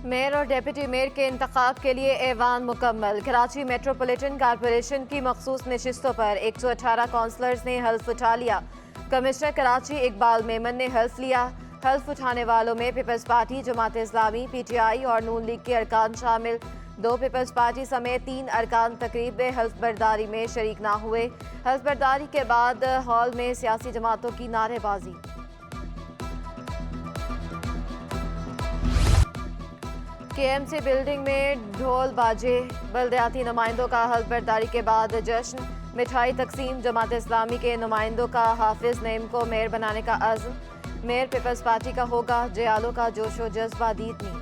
Mayor और deputy mayor के इंतखाब के लिए ऐवान मुकम्मल। कराची मेट्रोपॉलिटन कॉरपोरेशन की मखसूस नशिस्तों पर 118 काउंसलर्स ने हल्फ उठा लिया। कमिश्नर कराची इकबाल मेमन ने हल्फ लिया। हल्फ उठाने वालों में peoples party, Jamaat Islami, PTI और नून लीग के अरकान शामिल। 2 पीपल्स पार्टी समेत 3 अरकान तकरीब में हल्फ बर्दारी में शरीक ना हुए। हल्फ बर्दारी के बाद हॉल में सियासी जमातों की नारेबाजी। KMC बिल्डिंग में ढोल बाजे। बल्दियाती नुमाइंदों का हल्फ बर्दारी के बाद जश्न, मिठाई तकसीम। जमात इस्लामी के नुमाइंदों का हाफिज नईम को मेयर बनाने का अज़्म। मेयर पीपल्स पार्टी का होगा। जयालों का जोशो जज्बा दीदनी।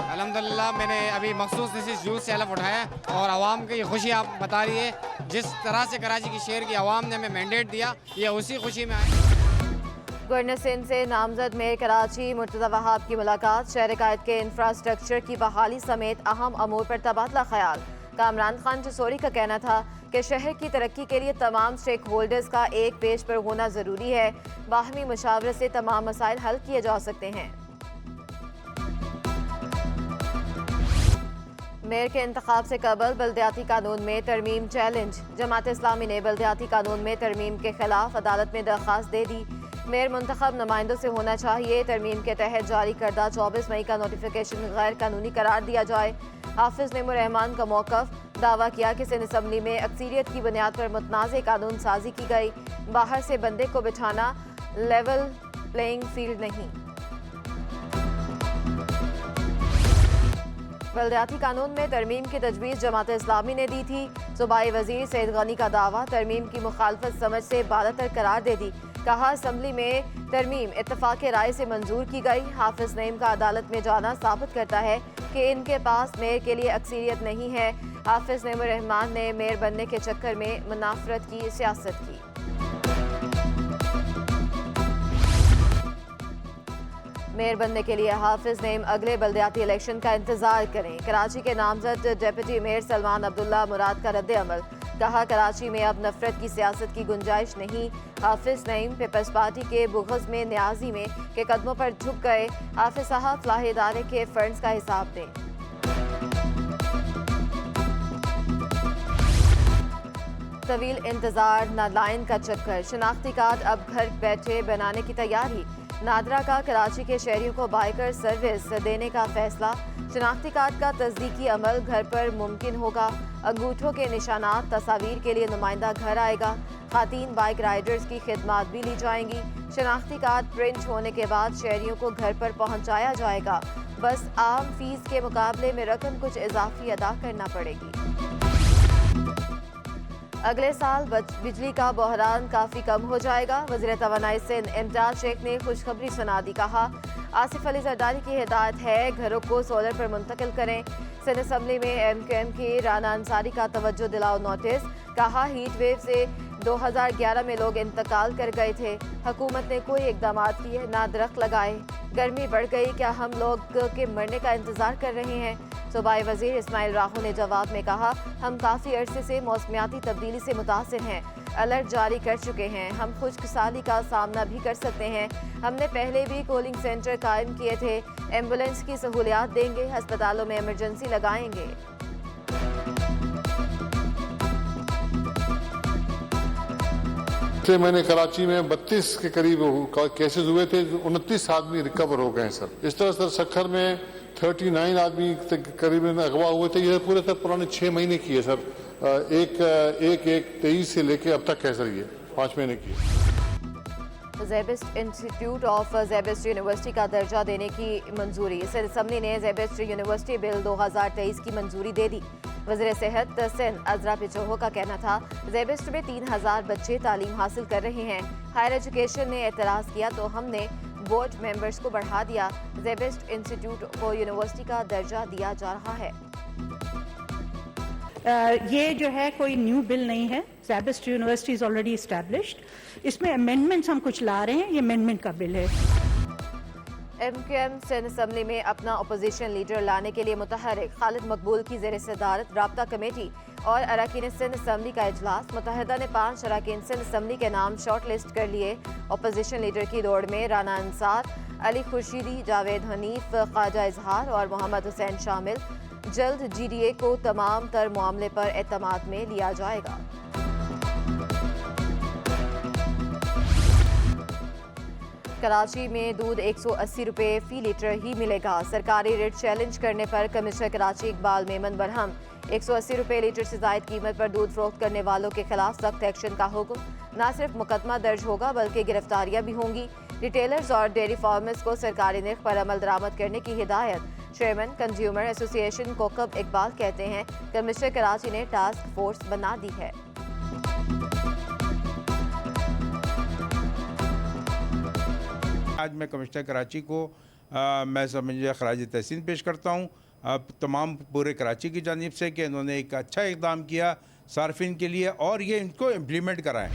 अल्हम्दुलिल्लाह मैंने अभी मखसूस नशिस्त जूस से हलफ उठाया और आवाम की खुशी आप बता रही है। जिस तरह से कराची की शहर की आवाम ने हमें मैंडेट दिया, ये उसी खुशी में आए। गवर्नर सिंध से नामजद मेयर कराची मुर्तज़ा वहाब की मुलाकात। शहर कायद के इंफ्रास्ट्रक्चर की बहाली समेत अहम अमूर पर तबादला ख्याल। कामरान खान चसोरी का कहना था कि शहर की तरक्की के लिए तमाम स्टेक होल्डर्स का एक पेज पर होना ज़रूरी है। बाहमी मुशावरत से तमाम मसाइल हल किए जा सकते हैं। मेयर के इंतखाब से कबल बल्दियाती कानून में तरमीम चैलेंज। जमात इस्लामी ने बल्दियाती कानून में तरमीम के खिलाफ अदालत में दरख्वास्त दे दी। मेयर मुंतखब नुमाइंदों से होना चाहिए। तरमीम के तहत जारी करदा 24 मई का नोटिफिकेशन गैर कानूनी करार दिया जाए। हाफिज नईमुर रहमान का मौक़िफ़। दावा किया कि सिंध असम्बली में अक्सरियत की बुनियाद पर मुतनाज़ कानून साजी की गई। बाहर से बंदे को बिठाना लेवल प्लेइंग फील्ड नहीं। बल्दियाती कानून में तरमीम की तजवीज़ जमात इस्लामी ने दी थी। सूबाई वजीर सैयद गनी का दावा, तरमीम की मुखालफत समझ से बालातर करार दे दी। कहा असम्बली में तरमीम इत्तफाक़ राय से मंजूर की गई। हाफिज नईम का अदालत में जाना साबित करता है कि इनके पास मेयर के लिए अक्सरियत नहीं है। हाफिज नईमुर रहमान ने मेयर बनने के चक्कर में मुनाफरत की सियासत की। मेयर बनने के लिए हाफिज नईम अगले बल्दियाती इलेक्शन का इंतजार करें। कराची के नामजद डिप्टी मेयर सलमान अब्दुल्ला मुराद का रद्द अमल। कहा कराची में अब नफरत की सियासत की गुंजाइश नहीं। हाफिज नईम पीपल्स पार्टी के बुग़्ज़ में न्याजी में के कदमों पर झुक गए। हाफिज साहब फलाह इदारे के फंड्स का हिसाब दें। तवील इंतजार न लाइन का चक्कर। शनाख्ती कार्ड अब घर बैठे बनाने की तैयारी। नादरा का कराची के शहरियों को बाइकर सर्विस देने का फैसला। शनाख्ती कार्ड का तस्दीकी अमल घर पर मुमकिन होगा। अंगूठों के निशानात तस्वीर के लिए नुमाइंदा घर आएगा। खातीन बाइक राइडर्स की खिदमात भी ली जाएंगी। शनाख्ती कार्ड प्रिंट होने के बाद शहरियों को घर पर पहुंचाया जाएगा। बस आम फीस के मुकाबले में रकम कुछ इजाफी अदा करना पड़ेगी। अगले साल बिजली का बहरान काफ़ी कम हो जाएगा। वज़ीर तवानाई सिंध इम्तियाज शेख ने खुशखबरी सुना दी। कहा आसिफ अली जरदारी की हिदायत है घरों को सोलर पर मुंतकिल करें। सिंध असम्बली में MQM के राना अंसारी का तवज्जो दिलाओ नोटिस। कहा हीट वेव से 2011 में लोग इंतकाल कर गए थे। हुकूमत ने कोई इकदाम किए ना दरख्त लगाए। गर्मी बढ़ गई, क्या हम लोग के मरने का इंतज़ार कर रहे हैं? सूबाई वजीर इस्माइल राहू ने जवाब में कहा हम काफ़ी अरसे से मौसमियाती तब्दीली से मुतासिर हैं। अलर्ट जारी कर चुके हैं। हम खुश्क साली का सामना भी कर सकते हैं। हमने पहले भी कूलिंग सेंटर कायम किए थे। एम्बुलेंस की सहूलियात देंगे। अस्पतालों में इमरजेंसी लगाएंगे। मैंने कराची में 32 के करीब केसेस हुए थे। 29 आदमी रिकवर हो गए सर। इस तरह सर सखर में 39 आदमी करीबन अगवा हुए थे। ये पूरे सर पुराने 6 महीने की है सर। एक 23 से लेके अब तक है सर, ये 5 महीने की है। ज़ेबिस्ट इंस्टीट्यूट ऑफ ज़ेबिस्ट यूनिवर्सिटी का दर्जा देने की मंजूरी। सिंध असम्बली ने ज़ेबिस्ट यूनिवर्सिटी बिल 2023 की मंजूरी दे दी। वज़ीर सेहत सिंध अजरा पिचोहो का कहना था ज़ेबिस्ट में 3000 बच्चे तालीम हासिल कर रहे हैं। हायर एजुकेशन ने एतराज़ किया तो हमने बोर्ड मेंबर्स को बढ़ा दिया। ज़ेबिस्ट इंस्टीट्यूट को यूनिवर्सिटी का दर्जा दिया जा रहा है। ये जो है कोई न्यू बिल नहीं है। ज़ेबिस्ट यूनिवर्सिटी इज ऑलरेडी इस्टेब्लिश्ड। इसमें अमेंडमेंट्स हम कुछ ला रहे हैं। ये अमेंडमेंट का बिल है। MQM सिंध असम्बली में अपना अपोजिशन लीडर लाने के लिए मुतहरिक। खालिद मकबूल की ज़ेर सदारत राब्ता कमेटी और अरकान सिंध असम्बली का इजलास। मुत्तहिदा ने 5 अरकान सिंध असम्बली के नाम शॉर्ट लिस्ट कर लिए। अपोजिशन लीडर की दौड़ में राना अंसार, अली खुर्शीदी, जावेद हनीफ, ख्वाजा इजहार और मोहम्मद हुसैन शामिल। जल्द GDA को तमाम तर मामले पर एतमाद में लिया जाएगा। कराची में दूध 180 रुपये फी लीटर ही मिलेगा। सरकारी रेट चैलेंज करने पर कमिश्नर कराची इकबाल मेमन बरहम। 180 रुपये लीटर से जायद कीमत पर दूध फरोख्त करने वालों के खिलाफ सख्त एक्शन का हुक्म। न सिर्फ मुकदमा दर्ज होगा बल्कि गिरफ्तारियां भी होंगी। रिटेलर्स और डेयरी फार्मर्स को सरकारी निर्ख पर अमल दरामद करने की हिदायत। Chairman consumer association Kokab Iqbal कहते हैं कमिश्नर कराची ने टास्क फोर्स बना दी है। आज मैं कमिश्नर कराची को मैं समझिए खराज तहसीन पेश करता हूँ तमाम पूरे कराची की जानिब से कि इन्होंने एक अच्छा इक़दाम किया सार्फिन के लिए और ये इनको इम्प्लीमेंट कराएं।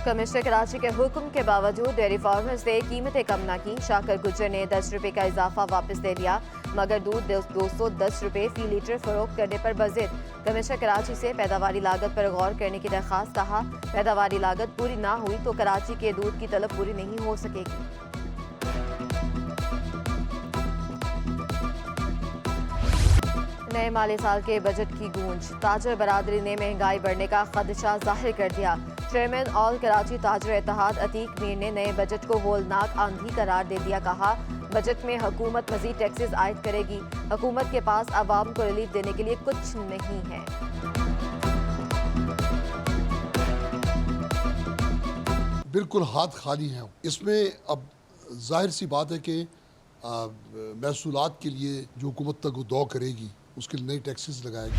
कमिश्नर कराची के हुक्म के बावजूद डेयरी फार्मर्स ने कीमतें कम न की। शाकर गुज्जर ने 10 रुपये का इजाफा वापस ले लिया मगर दूध 210 रुपये फी लीटर फरोख्त करने पर बजिद। कमिश्नर कराची से पैदावारी लागत पर गौर करने की दरख्वास्त। कहा पैदावारी लागत पूरी ना हुई तो कराची के दूध की तलब पूरी नहीं हो सकेगी। नए माली साल के बजट की गूंज। ताजर बरादरी ने महंगाई बढ़ने का खदशा जाहिर कर दिया। चेयरमैन ऑल कराची ताजर इत्तेहाद अतीक मीर ने नए बजट को होलनाक आंधी करार दे दिया। कहा बजट में हुकूमत मजीद टैक्सेस आयद करेगी। हुकूमत के पास आवाम को रिलीफ देने के लिए कुछ नहीं है। बिल्कुल हाथ खाली हैं। इसमें अब जाहिर सी बात है कि महसूलात के लिए जो हुकूमत तक दौ करेगी उसके लिए नई टैक्सेस लगाएगी।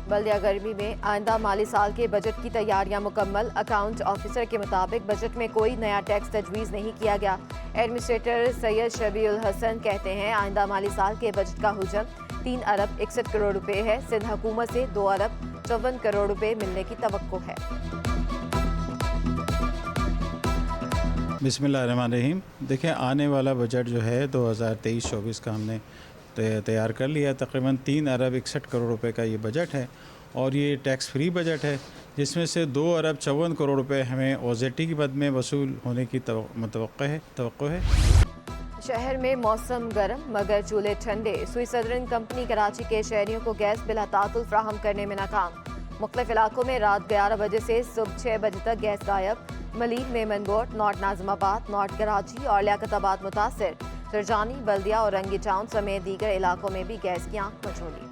बल्दिया गर्मी में आइंदा माली साल के बजट की तैयारियां मुकम्मल। अकाउंट ऑफिसर के मुताबिक बजट में कोई नया टैक्स तजवीज़ नहीं किया गया। एडमिनिस्ट्रेटर सैयद शबीउल हसन कहते हैं आइंदा माली साल के बजट का हुजम 3 अरब 61 करोड़ रुपए है। सिंध हुकूमत से 2 अरब 54 करोड़ रुपए मिलने की तवक्को है। बिस्मिल्लाहिर्रहमानिर्रहीम। देखिए आने वाला बजट जो है 2023-24 का हमने तैयार कर लिया। तकरीबन 3 अरब 61 करोड़ रुपए का ये बजट है और ये टैक्स फ्री बजट है जिसमें से 2 अरब 54 करोड़ रुपए हमें OZT की मद में वसूल होने की तवक्को है। शहर में मौसम गर्म मगर चूल्हे ठंडे। सुई सदरन कंपनी कराची के शहरियों को गैस बिला तातुल फ्राहम करने में नाकाम। मुख्तलिफ इलाकों में रात 11 बजे से सुबह 6 बजे तक गैस गायब। मलीन, मेमनगोट, नॉर्थ नाज़िमाबाद, नॉर्थ कराची और लियाकताबाद मुतासिर। सरजानी, बल्दिया और रंगी टाउन समेत दीगर इलाकों में भी गैस की आंख मचोली।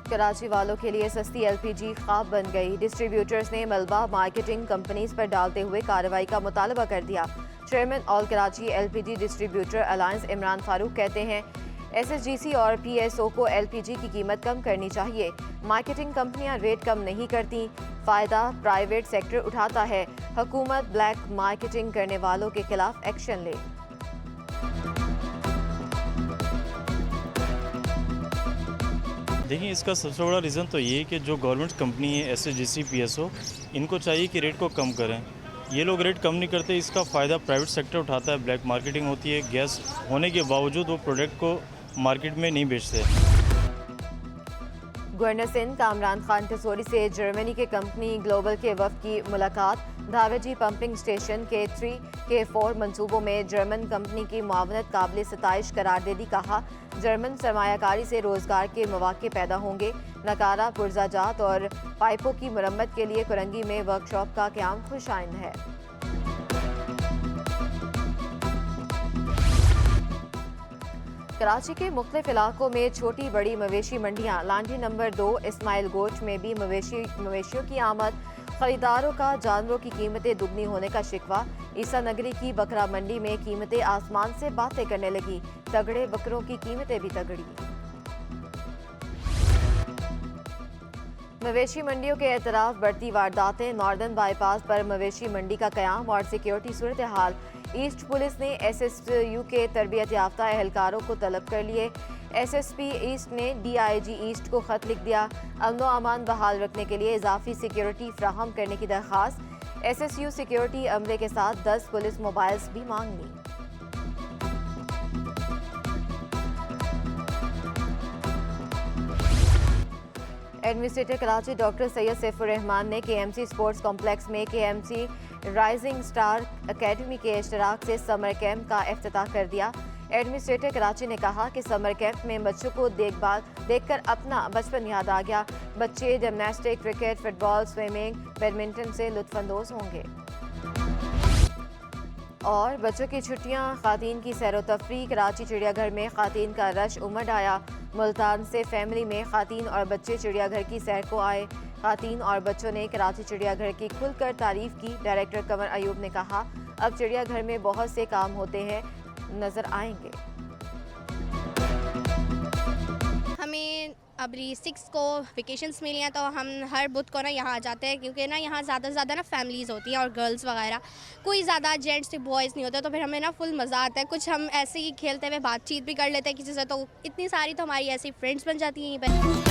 कराची वालों के लिए सस्ती LPG ख्वाब बन गई। डिस्ट्रीब्यूटर्स ने मलबा मार्केटिंग कंपनीज पर डालते हुए कार्रवाई का मुतालबा कर दिया। Chairman all Karachi LPG distributor alliance Imran Farooq कहते हैं SSGC और PSO को LPG की कीमत कम करनी चाहिए। मार्केटिंग कंपनियां रेट कम नहीं करती, फ़ायदा प्राइवेट सेक्टर उठाता है। हुकूमत ब्लैक मार्केटिंग करने वालों के खिलाफ एक्शन ले। देखिए इसका सबसे बड़ा रीज़न तो ये है कि जो गवर्नमेंट कंपनी है SSGC PSO इनको चाहिए कि रेट को कम करें। ये लोग रेट कम नहीं करते, इसका फ़ायदा प्राइवेट सेक्टर उठाता है। ब्लैक मार्केटिंग होती है, गैस होने के बावजूद वो प्रोडक्ट को मार्केट में नहीं बेचते। गवर्नर सिंध कामरान खान टसोरी से जर्मनी के कंपनी ग्लोबल के वफ़द की मुलाकात। धावेजी पंपिंग स्टेशन के 3 के 4 मंसूबों में जर्मन कंपनी की मुआवनत काबिल सताइश करार दे दी। कहा जर्मन सरमायाकारी से रोज़गार के मौके पैदा होंगे। नकारा, पुर्जाजात और पाइपों की मरम्मत के लिए कुरंगी में वर्कशॉप का क़याम खुशाइंद है। कराची के मुख्तलिफ इलाकों में छोटी बड़ी मवेशी मंडियाँ। लांडी नंबर 2 इस्माइल गोच में भी मवेशियों की आमद। खरीदारों का जानवरों की कीमतें दुगनी होने का शिकवा। ईसा नगरी की बकरा मंडी में कीमतें आसमान से बातें करने लगी। तगड़े बकरों की कीमतें भी तगड़ी। मवेशी मंडियों के एतराफ बढ़ती वारदातें। नॉर्दर्न बाईपास पर मवेशी मंडी का कयाम और सिक्योरिटी सूरत हाल। ईस्ट पुलिस ने SSU के तरबियत याफ्ता एहलकारों को तलब कर लिए। SSP ईस्ट ने DIG ईस्ट को खत लिख दिया। अमन व अमान बहाल रखने के लिए इजाफी सिक्योरिटी फ्राहम करने की दरख्वास्त। SSU सिक्योरिटी अमले के साथ 10 पुलिस मोबाइल्स भी मांगनी। एडमिनिस्ट्रेटर कराची डॉक्टर सैयद सैफुर रहमान ने केएमसी स्पोर्ट्स कॉम्प्लेक्स में केएमसी राइजिंग स्टार एकेडमी के इश्तराक से समर कैंप का इफ्तिताह कर दिया। एडमिनिस्ट्रेटर कराची ने कहा कि समर कैंप में बच्चों को देखकर अपना बचपन याद आ गया। बच्चे gymnastic, cricket, football, swimming, badminton से लुत्फानंदोज होंगे। और बच्चों की छुट्टियां, खातीन की सैर व तफरीह। कराची चिड़ियाघर में खातीन का रश उमड़ आया। मुल्तान से फैमिली में खातीन और बच्चे चिड़ियाघर की सैर को आए। खातीन और बच्चों ने कराची चिड़ियाघर की खुलकर तारीफ की। डायरेक्टर कमर अयूब ने कहा, अब चिड़ियाघर में बहुत से काम होते हैं, नजर आएंगे। हमें अभी 6 को वेकेशंस मिली हैं तो हम हर बुध को ना यहाँ आ जाते हैं, क्योंकि ना यहाँ ज़्यादा से ज़्यादा ना फैमिलीज़ होती हैं और गर्ल्स वगैरह, कोई ज़्यादा जेंट्स से बॉयज़ नहीं होते, तो फिर हमें ना फुल मज़ा आता है। कुछ हम ऐसे ही खेलते हुए बातचीत भी कर लेते हैं किसी से, तो इतनी सारी तो हमारी ऐसी फ्रेंड्स बन जाती हैं यहीं पर।